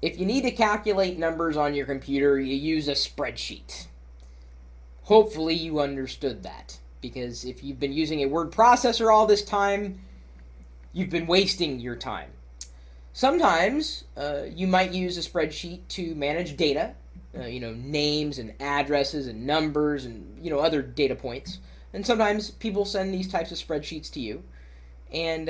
If you need to calculate numbers on your computer, you use a spreadsheet. Hopefully you understood that, because if you've been using a word processor all this time, you've been wasting your time. Sometimes you might use a spreadsheet to manage data, names and addresses and numbers and other data points. And sometimes people send these types of spreadsheets to you. And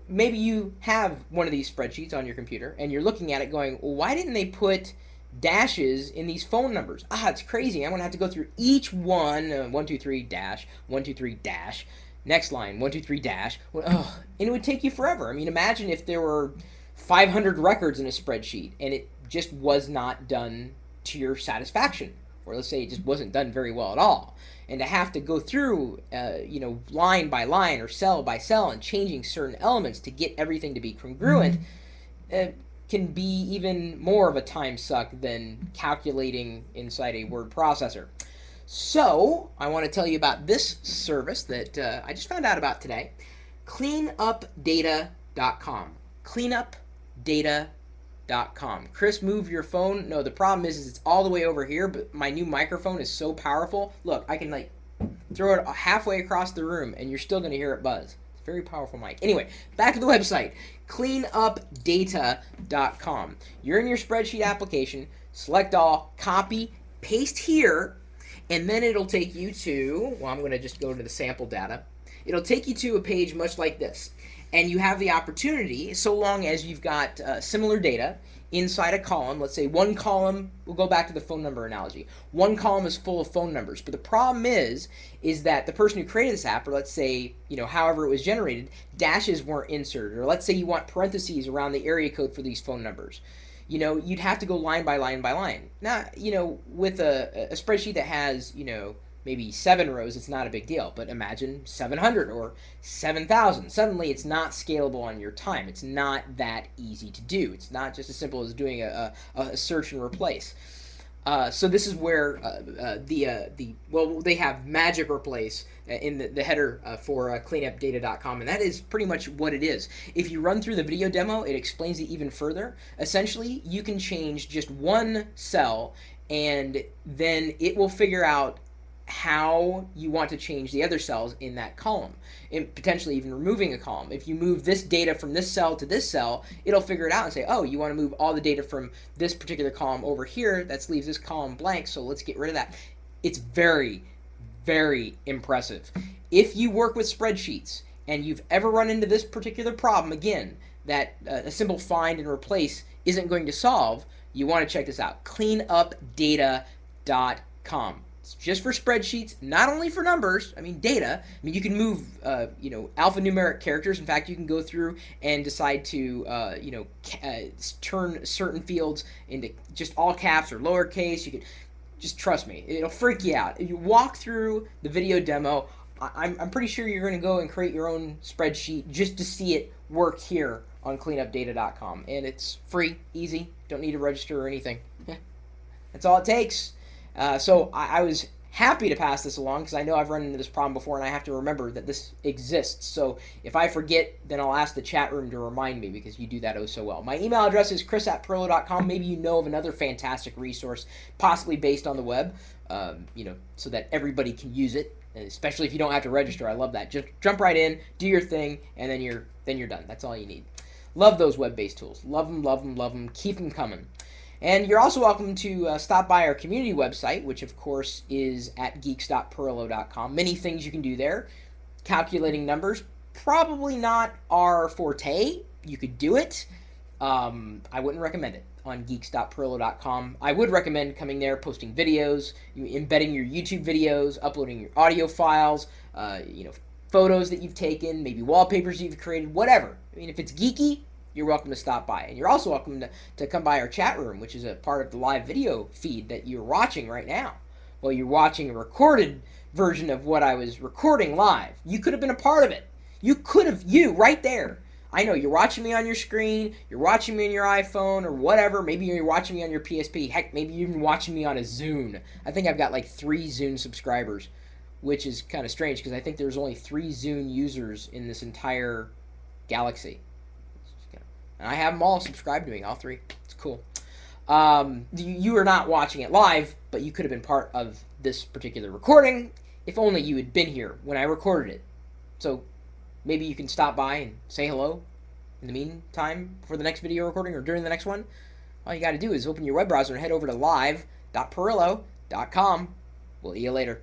maybe you have one of these spreadsheets on your computer, and you're looking at it going, well, why didn't they put dashes in these phone numbers? It's crazy. I'm gonna have to go through each one, 123 dash 123 dash, next line 123 dash. And it would take you forever. I mean, imagine if there were 500 records in a spreadsheet and it just was not done to your satisfaction, or let's say it just wasn't done very well at all. And to have to go through, line by line or cell by cell and changing certain elements to get everything to be congruent, can be even more of a time suck than calculating inside a word processor. So I want to tell you about this service that I just found out about today, cleanupdata.com. Cleanupdata.com. Chris, move your phone. No, the problem is it's all the way over here, but my new microphone is so powerful. Look, I can throw it halfway across the room and you're still going to hear it buzz. It's a very powerful mic. Anyway, back to the website, cleanupdata.com. You're in your spreadsheet application, select all, copy, paste here, and then it'll take you to, I'm going to just go to the sample data. It'll take you to a page much like this. And you have the opportunity, so long as you've got similar data inside a column. Let's say one column, we'll go back to the phone number analogy. One column is full of phone numbers. But the problem is that the person who created this app, or let's say, however it was generated, dashes weren't inserted. Or let's say you want parentheses around the area code for these phone numbers. You'd have to go line by line by line. Now, with a spreadsheet that has, maybe 7 rows, it's not a big deal. But imagine 700 or 7,000. Suddenly, it's not scalable on your time. It's not that easy to do. It's not just as simple as doing a search and replace. So this is where they have magic replace in the header for cleanupdata.com, and that is pretty much what it is. If you run through the video demo, it explains it even further. Essentially, you can change just one cell, and then it will figure out how you want to change the other cells in that column, and potentially even removing a column. If you move this data from this cell to this cell, it'll figure it out and say, oh, you want to move all the data from this particular column over here, that leaves this column blank, so let's get rid of that. It's very, very impressive. If you work with spreadsheets and you've ever run into this particular problem, again, that a simple find and replace isn't going to solve, you want to check this out, cleanupdata.com. It's just for spreadsheets, not only for numbers, data. You can move, alphanumeric characters. In fact, you can go through and decide to, turn certain fields into just all caps or lowercase. You can, just trust me, it'll freak you out. If you walk through the video demo, I'm pretty sure you're going to go and create your own spreadsheet just to see it work here on cleanupdata.com. And it's free, easy, don't need to register or anything. That's all it takes. So I was happy to pass this along because I know I've run into this problem before and I have to remember that this exists. So if I forget, then I'll ask the chat room to remind me because you do that oh so well. My email address is chris@perlo.com. Maybe you know of another fantastic resource, possibly based on the web, so that everybody can use it, especially if you don't have to register. I love that. Just jump right in, do your thing, and then you're done. That's all you need. Love those web-based tools. Love them, love them, love them. Keep them coming. And you're also welcome to stop by our community website, which of course is at geeks.perlo.com. Many things you can do there. Calculating numbers, probably not our forte. You could do it. I wouldn't recommend it on geeks.perlo.com. I would recommend coming there, posting videos, embedding your YouTube videos, uploading your audio files, photos that you've taken, maybe wallpapers you've created, whatever. If it's geeky, you're welcome to stop by. And you're also welcome to come by our chat room, which is a part of the live video feed that you're watching right now. Well, you're watching a recorded version of what I was recording live. You could have been a part of it. You right there. I know, you're watching me on your screen, you're watching me on your iPhone or whatever. Maybe you're watching me on your PSP. Heck, maybe you're even watching me on a Zune. I think I've got like 3 Zune subscribers, which is kind of strange because I think there's only 3 Zune users in this entire galaxy. And I have them all subscribed to me, all 3. It's cool. Cool. You are not watching it live, but you could have been part of this particular recording if only you had been here when I recorded it. So maybe you can stop by and say hello in the meantime for the next video recording or during the next one. All you got to do is open your web browser and head over to live.perillo.com. We'll see you later.